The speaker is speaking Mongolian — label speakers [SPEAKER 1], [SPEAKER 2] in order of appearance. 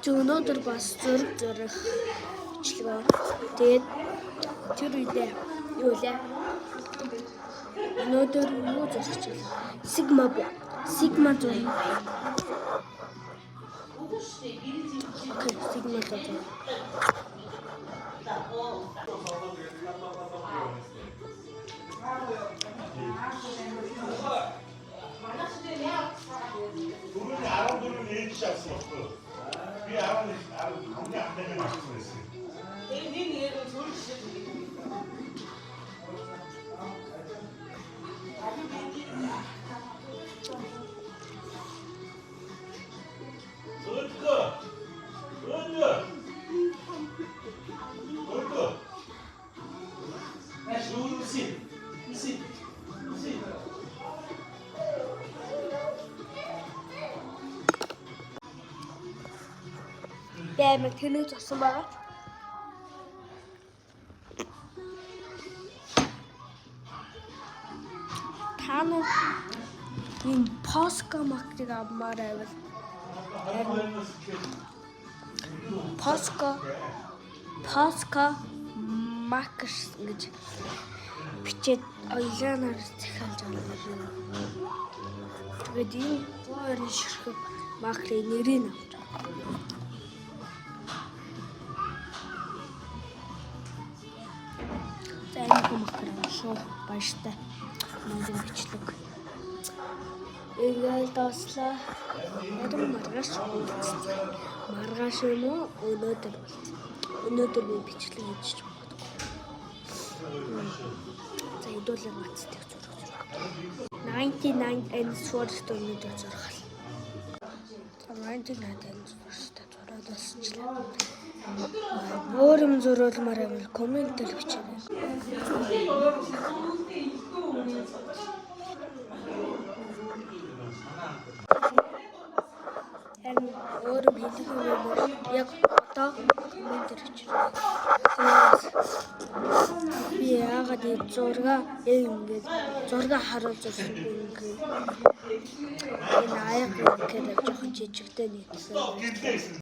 [SPEAKER 1] Өнөөдөр бас зураг зорих бичлэг. Тэгээд тэр үедээ юу вэ? Өнөөдөр юу зорчих вэ? Sigma зураг. Окей, Sigma зураг. Баймаг тэнэг зосон байгаа. Тану энэ Posca Mac-ыг авмаар байвал Posca Mac гэж бичээд ойлоноор захиалж байгаа. Тэгээд энэ гойрын ширхэг Mac-ийн нэрийг авч байгаа. Энэ Mac-аар шууд баяртай. Модын бичлэг. Ингээл доослоо. Маргааш юм уу? Өнөөдөр би бичлэг хийж магадгүй. За идүүлэг мацдаг зураг. 99 and Sword өнөөдөр зурхал. 99 and Sword зураад басчлаа. Өөр юм зурулмаар байвал комментээр бичээрэй. Өөр хэлэх юм яг одоо комментээр бичээрэй. Би яагаад ингээд зураг харуулж ирсэн юм гээд энэ аяг гэхээр жоохон жижигтэй нийтсэн.